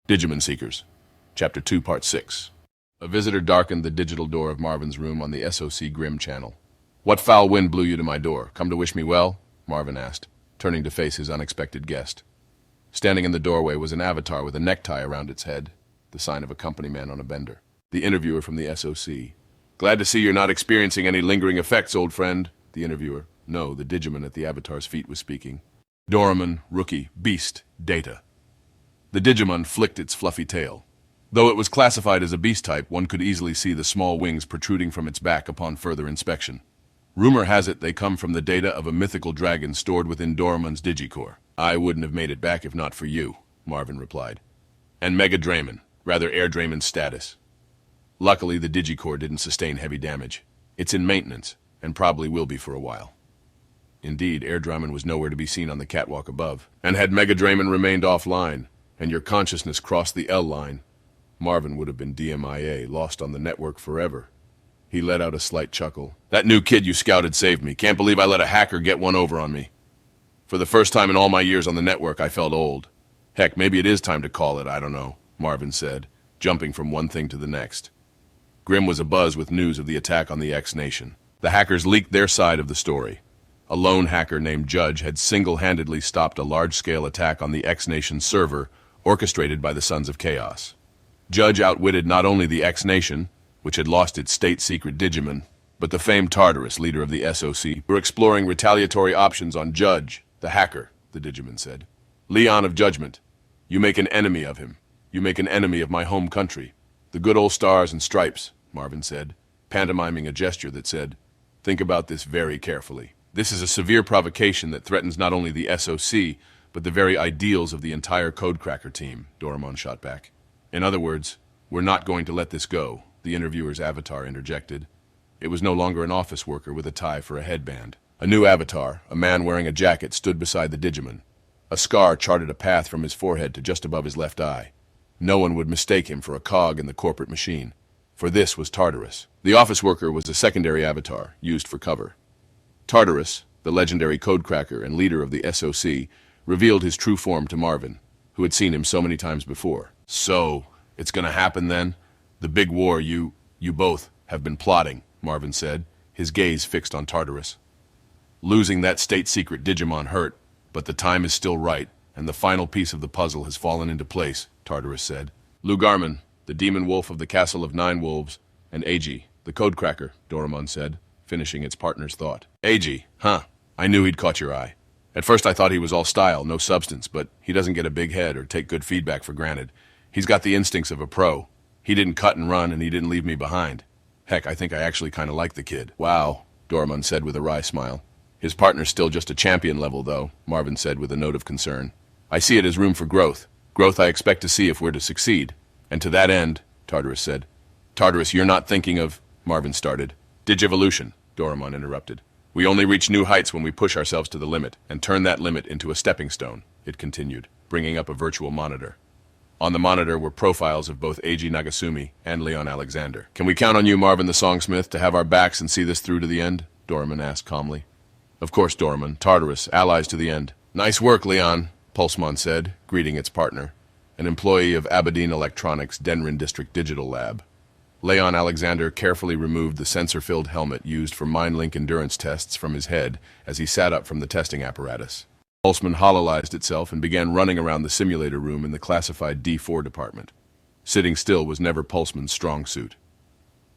Digimon Seekers, Chapter 2, Part 6. A visitor darkened the digital door of Marvin's room on the SOC Grimm channel. "What foul wind blew you to my door? Come to wish me well?" Marvin asked, turning to face his unexpected guest. Standing in the doorway was an avatar with a necktie around its head, the sign of a company man on a bender. The interviewer from the SOC. "Glad to see you're not experiencing any lingering effects, old friend." The interviewer, no, the Digimon at the avatar's feet, was speaking. Doraemon, Rookie, Beast, Data. The Digimon flicked its fluffy tail. Though it was classified as a beast type, one could easily see the small wings protruding from its back upon further inspection. Rumor has it they come from the data of a mythical dragon stored within Doraemon's Digicore. "I wouldn't have made it back if not for you," Marvin replied. "And Mega Draymon, rather Air Draymon's status. Luckily, the Digicore didn't sustain heavy damage. It's in maintenance, and probably will be for a while." Indeed, Air Draymon was nowhere to be seen on the catwalk above. "And had Mega Draymon remained offline, and your consciousness crossed the L line, Marvin would have been DMIA, lost on the network forever." He let out a slight chuckle. "That new kid you scouted saved me. Can't believe I let a hacker get one over on me. For the first time in all my years on the network, I felt old. Heck, maybe it is time to call it, I don't know," Marvin said, jumping from one thing to the next. Grimm was abuzz with news of the attack on the X-Nation. The hackers leaked their side of the story. A lone hacker named Judge had single-handedly stopped a large-scale attack on the X-Nation server orchestrated by the Sons of Chaos. Judge outwitted not only the X-Nation, which had lost its state-secret Digimon, but the famed Tartarus, leader of the SOC, were exploring retaliatory options on Judge, the hacker, the Digimon said. "Leon of Judgment, you make an enemy of him. You make an enemy of my home country. The good old stars and stripes," Marvin said, pantomiming a gesture that said, "Think about this very carefully. This is a severe provocation that threatens not only the SOC, but the very ideals of the entire Codecracker team," Doraemon shot back. "In other words, we're not going to let this go," the interviewer's avatar interjected. It was no longer an office worker with a tie for a headband. A new avatar, a man wearing a jacket, stood beside the Digimon. A scar charted a path from his forehead to just above his left eye. No one would mistake him for a cog in the corporate machine, for this was Tartarus. The office worker was a secondary avatar, used for cover. Tartarus, the legendary codecracker and leader of the SOC, revealed his true form to Marvin, who had seen him so many times before. "So, it's gonna happen then? The big war you both have been plotting," Marvin said, his gaze fixed on Tartarus. "Losing that state-secret Digimon hurt, but the time is still right, and the final piece of the puzzle has fallen into place," Tartarus said. "Lou Garman, the demon wolf of the Castle of Nine Wolves, and Eiji, the codecracker," Doraemon said, finishing its partner's thought. "Eiji, huh? I knew he'd caught your eye. At first I thought he was all style, no substance, but he doesn't get a big head or take good feedback for granted. He's got the instincts of a pro. He didn't cut and run, and he didn't leave me behind. Heck, I think I actually kind of like the kid." "Wow," Doraemon said with a wry smile. "His partner's still just a champion level, though," Marvin said with a note of concern. "I see it as room for growth. Growth I expect to see if we're to succeed. And to that end," Tartarus said. "Tartarus, you're not thinking of," Marvin started. "Digivolution," Doraemon interrupted. "We only reach new heights when we push ourselves to the limit, and turn that limit into a stepping stone," it continued, bringing up a virtual monitor. On the monitor were profiles of both Eiji Nagasumi and Leon Alexander. "Can we count on you, Marvin the Songsmith, to have our backs and see this through to the end?" Doraemon asked calmly. "Of course, Doraemon. Tartarus, allies to the end." "Nice work, Leon," Pulsemon said, greeting its partner, an employee of Aberdeen Electronics' Denrin District Digital Lab. Leon Alexander carefully removed the sensor-filled helmet used for MindLink endurance tests from his head as he sat up from the testing apparatus. Pulseman hololized itself and began running around the simulator room in the classified D4 department. Sitting still was never Pulseman's strong suit.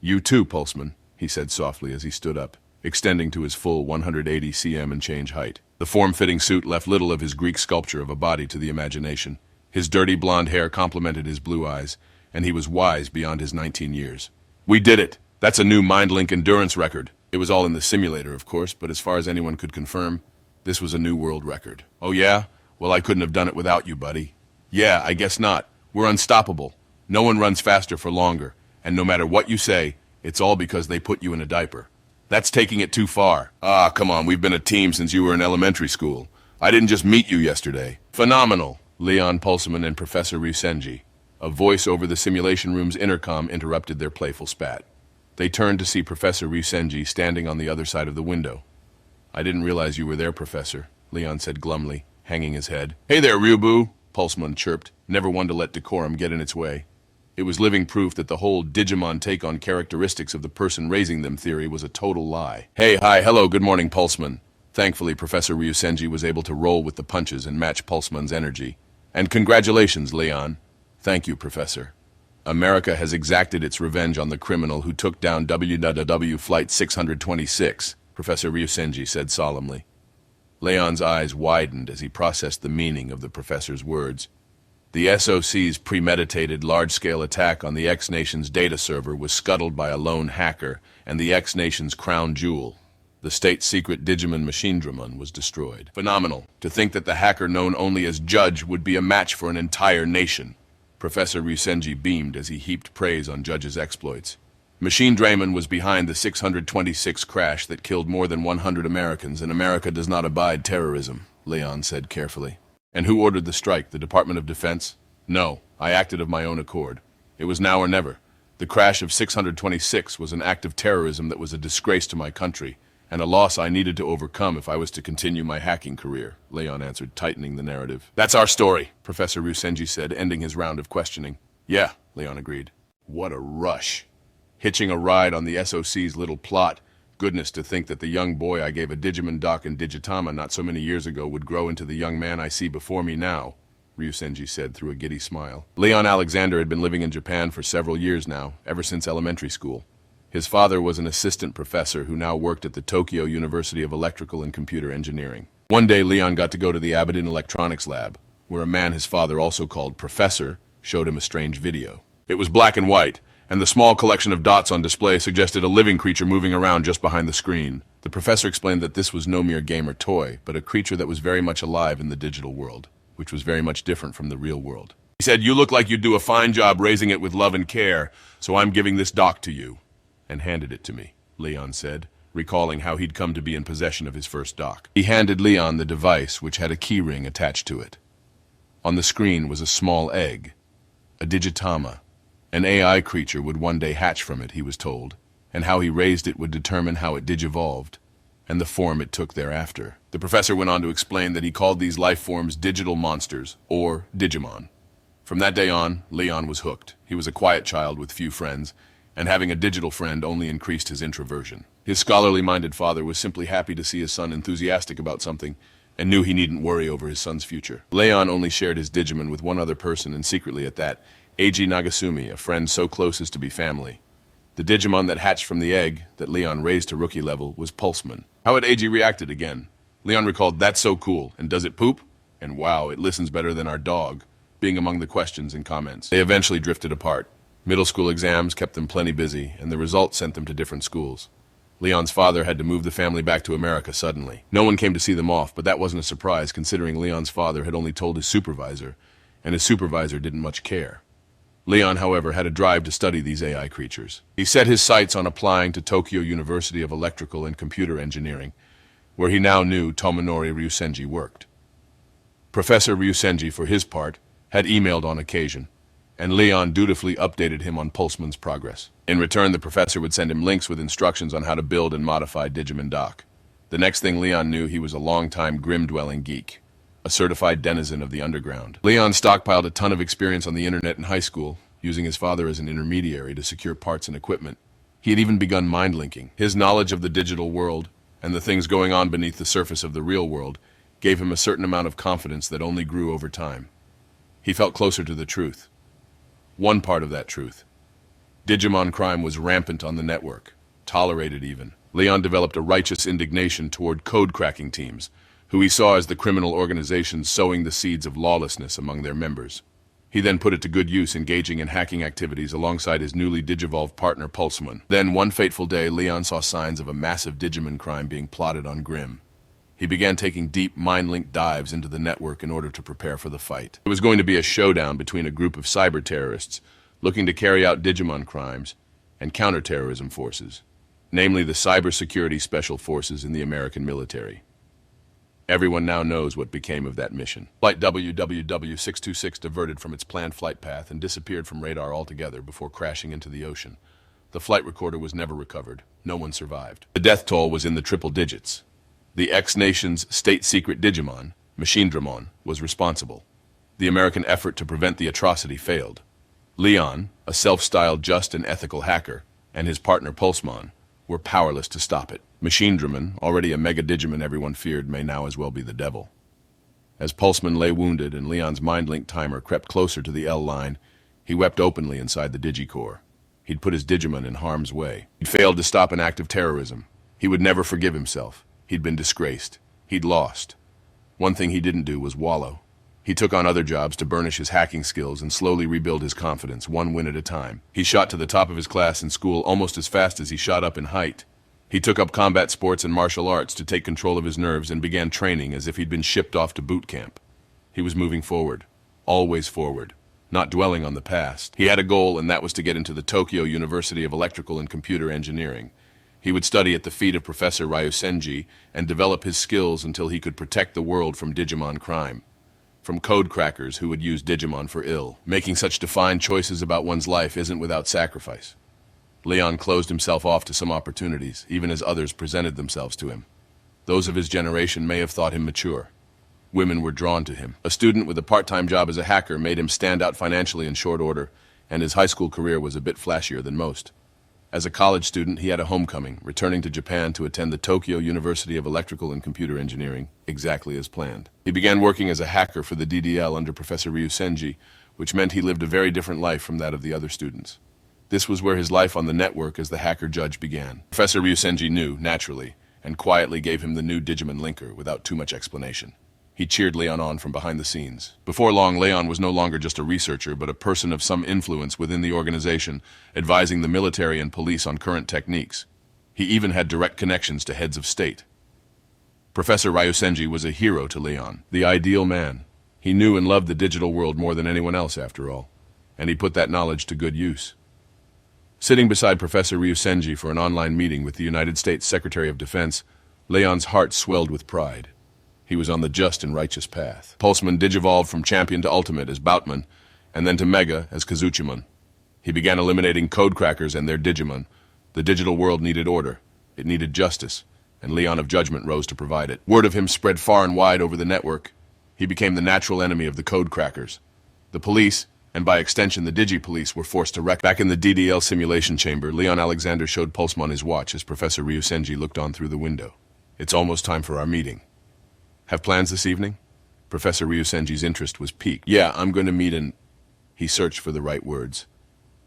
"You too, Pulseman," he said softly as he stood up, extending to his full 180 cm and change height. The form-fitting suit left little of his Greek sculpture of a body to the imagination. His dirty blonde hair complemented his blue eyes, and he was wise beyond his 19 years. "We did it! That's a new MindLink endurance record." It was all in the simulator, of course, but as far as anyone could confirm, this was a new world record. "Oh yeah? Well, I couldn't have done it without you, buddy." "Yeah, I guess not. We're unstoppable. No one runs faster for longer, and no matter what you say, it's all because they put you in a diaper." "That's taking it too far." "Ah, come on, we've been a team since you were in elementary school. I didn't just meet you yesterday." "Phenomenal." Leon Pulseman and Professor Ryusenji. A voice over the simulation room's intercom interrupted their playful spat. They turned to see Professor Ryusenji standing on the other side of the window. "I didn't realize you were there, Professor," Leon said glumly, hanging his head. "Hey there, Ryubu," Pulseman chirped, never one to let decorum get in its way. It was living proof that the whole Digimon take on characteristics of the person raising them theory was a total lie. Hey, hi, hello, good morning, Pulseman. Thankfully, Professor Ryusenji was able to roll with the punches and match Pulseman's energy. And congratulations, Leon. Thank you, Professor. America has exacted its revenge on the criminal who took down WWW Flight 626, Professor Ryusenji said solemnly. Leon's eyes widened as he processed the meaning of the professor's words. The SOC's premeditated large-scale attack on the X-Nation's data server was scuttled by a lone hacker, and the X-Nation's crown jewel, the state-secret Digimon Machinedramon, was destroyed. Phenomenal. To think that the hacker known only as Judge would be a match for an entire nation. Professor Ryusenji beamed as he heaped praise on Judge's exploits. Machinedramon was behind the 626 crash that killed more than 100 Americans, and America does not abide terrorism, Leon said carefully. And who ordered the strike, the Department of Defense? No, I acted of my own accord. It was now or never. The crash of 626 was an act of terrorism that was a disgrace to my country, and a loss I needed to overcome if I was to continue my hacking career, Leon answered, tightening the narrative. That's our story, Professor Ryusenji said, ending his round of questioning. Yeah, Leon agreed. What a rush. Hitching a ride on the SOC's little plot. Goodness, to think that the young boy I gave a Digimon dock in Digitama not so many years ago would grow into the young man I see before me now, Ryusenji said through a giddy smile. Leon Alexander had been living in Japan for several years now, ever since elementary school. His father was an assistant professor who now worked at the Tokyo University of Electrical and Computer Engineering. One day, Leon got to go to the Aberdeen Electronics Lab, where a man his father also called Professor showed him a strange video. It was black and white, and the small collection of dots on display suggested a living creature moving around just behind the screen. The professor explained that this was no mere game or toy, but a creature that was very much alive in the digital world, which was very much different from the real world. He said, "You look like you'd do a fine job raising it with love and care, so I'm giving this dock to you," and handed it to me, Leon said, recalling how he'd come to be in possession of his first dock. He handed Leon the device, which had a key ring attached to it. On the screen was a small egg, a digitama. An AI creature would one day hatch from it, he was told, and how he raised it would determine how it digivolved, and the form it took thereafter. The professor went on to explain that he called these life forms digital monsters, or Digimon. From that day on, Leon was hooked. He was a quiet child with few friends, and having a digital friend only increased his introversion. His scholarly-minded father was simply happy to see his son enthusiastic about something, and knew he needn't worry over his son's future. Leon only shared his Digimon with one other person, and secretly at that, Eiji Nagasumi, a friend so close as to be family. The Digimon that hatched from the egg, that Leon raised to rookie level, was Pulseman. How had Eiji reacted again? Leon recalled, "That's so cool, and does it poop? And wow, it listens better than our dog," being among the questions and comments. They eventually drifted apart. Middle school exams kept them plenty busy, and the results sent them to different schools. Leon's father had to move the family back to America suddenly. No one came to see them off, but that wasn't a surprise considering Leon's father had only told his supervisor, and his supervisor didn't much care. Leon, however, had a drive to study these AI creatures. He set his sights on applying to Tokyo University of Electrical and Computer Engineering, where he now knew Tomonori Ryusenji worked. Professor Ryusenji, for his part, had emailed on occasion, and Leon dutifully updated him on Pulseman's progress. In return, the professor would send him links with instructions on how to build and modify Digimon Dock. The next thing Leon knew, he was a long-time grim-dwelling geek, a certified denizen of the underground. Leon stockpiled a ton of experience on the internet in high school, using his father as an intermediary to secure parts and equipment. He had even begun mind-linking. His knowledge of the digital world, and the things going on beneath the surface of the real world, gave him a certain amount of confidence that only grew over time. He felt closer to the truth. One part of that truth. Digimon crime was rampant on the network, tolerated even. Leon developed a righteous indignation toward code-cracking teams, who he saw as the criminal organizations sowing the seeds of lawlessness among their members. He then put it to good use, engaging in hacking activities alongside his newly digivolved partner Pulseman. Then, one fateful day, Leon saw signs of a massive Digimon crime being plotted on Grimm. He began taking deep, mind-linked dives into the network in order to prepare for the fight. It was going to be a showdown between a group of cyber-terrorists looking to carry out Digimon crimes and counterterrorism forces, namely the Cybersecurity Special Forces in the American military. Everyone now knows what became of that mission. Flight WWW-626 diverted from its planned flight path and disappeared from radar altogether before crashing into the ocean. The flight recorder was never recovered. No one survived. The death toll was in the triple digits. The X-Nation's state-secret Digimon, Machinedramon, was responsible. The American effort to prevent the atrocity failed. Leon, a self-styled just and ethical hacker, and his partner Pulsemon were powerless to stop it. Machine Dramon, already a mega Digimon everyone feared, may now as well be the devil. As Pulsemon lay wounded and Leon's mind-link timer crept closer to the L line, he wept openly inside the Digicore. He'd put his Digimon in harm's way. He'd failed to stop an act of terrorism. He would never forgive himself. He'd been disgraced. He'd lost. One thing he didn't do was wallow. He took on other jobs to burnish his hacking skills and slowly rebuild his confidence, one win at a time. He shot to the top of his class in school almost as fast as he shot up in height. He took up combat sports and martial arts to take control of his nerves and began training as if he'd been shipped off to boot camp. He was moving forward, always forward, not dwelling on the past. He had a goal, and that was to get into the Tokyo University of Electrical and Computer Engineering. He would study at the feet of Professor Ryusenji and develop his skills until he could protect the world from Digimon crime. From code crackers who would use Digimon for ill. Making such defined choices about one's life isn't without sacrifice. Leon closed himself off to some opportunities, even as others presented themselves to him. Those of his generation may have thought him mature. Women were drawn to him. A student with a part-time job as a hacker made him stand out financially in short order, and his high school career was a bit flashier than most. As a college student, he had a homecoming, returning to Japan to attend the Tokyo University of Electrical and Computer Engineering, exactly as planned. He began working as a hacker for the DDL under Professor Ryusenji, which meant he lived a very different life from that of the other students. This was where his life on the network as the hacker judge began. Professor Ryusenji knew, naturally, and quietly gave him the new Digimon linker without too much explanation. He cheered Leon on from behind the scenes. Before long, Leon was no longer just a researcher, but a person of some influence within the organization, advising the military and police on current techniques. He even had direct connections to heads of state. Professor Ryusenji was a hero to Leon, the ideal man. He knew and loved the digital world more than anyone else, after all, and he put that knowledge to good use. Sitting beside Professor Ryusenji for an online meeting with the United States Secretary of Defense, Leon's heart swelled with pride. He was on the just and righteous path. Pulsemon digivolved from champion to ultimate as Boutman, and then to Mega as Kazuchimon. He began eliminating code crackers and their Digimon. The digital world needed order. It needed justice, and Leon of Judgment rose to provide it. Word of him spread far and wide over the network. He became the natural enemy of the code crackers. The police, and by extension the Digi-Police, were forced to wreck. Back in the DDL simulation chamber, Leon Alexander showed Pulsemon his watch as Professor Ryusenji looked on through the window. "It's almost time for our meeting. Have plans this evening?" Professor Ryusenji's interest was piqued. "Yeah, I'm going to meet an..." He searched for the right words.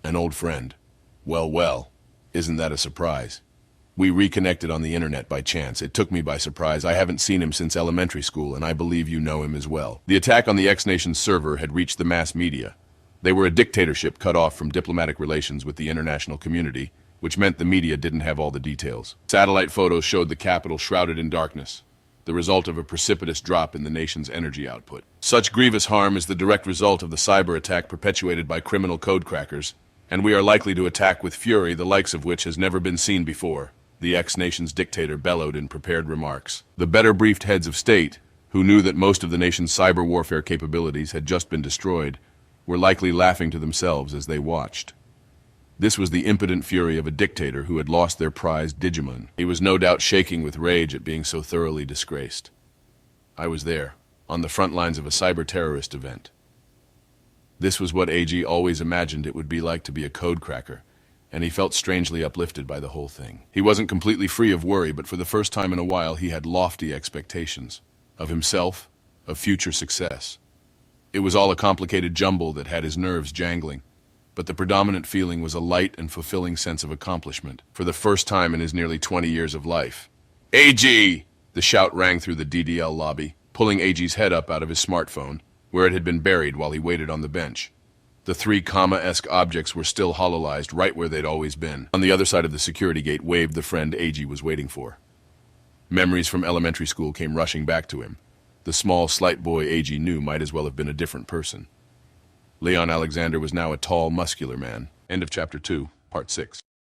"An old friend." Well, isn't that a surprise? We reconnected on the internet by chance. It took me by surprise. I haven't seen him since elementary school, and I believe you know him as well." The attack on the X-Nation's server had reached the mass media. They were a dictatorship cut off from diplomatic relations with the international community, which meant the media didn't have all the details. Satellite photos showed the capital shrouded in darkness, the result of a precipitous drop in the nation's energy output. Such grievous harm is the direct result of the cyber attack perpetuated by criminal code crackers, and we are likely to attack with fury the likes of which has never been seen before, the X-Nation's dictator bellowed in prepared remarks. The better briefed heads of state, who knew that most of the nation's cyber warfare capabilities had just been destroyed, were likely laughing to themselves as they watched. This was the impotent fury of a dictator who had lost their prized Digimon. He was no doubt shaking with rage at being so thoroughly disgraced. I was there, on the front lines of a cyber-terrorist event. This was what AG always imagined it would be like to be a code cracker, and he felt strangely uplifted by the whole thing. He wasn't completely free of worry, but for the first time in a while he had lofty expectations. Of himself, of future success. It was all a complicated jumble that had his nerves jangling, but the predominant feeling was a light and fulfilling sense of accomplishment, for the first time in his nearly 20 years of life. "AG!" The shout rang through the DDL lobby, pulling AG's head up out of his smartphone, where it had been buried while he waited on the bench. The three comma-esque objects were still hololized right where they'd always been. On the other side of the security gate waved the friend AG was waiting for. Memories from elementary school came rushing back to him. The small, slight boy AG knew might as well have been a different person. Leon Alexander was now a tall, muscular man. End of Chapter 2, Part 6.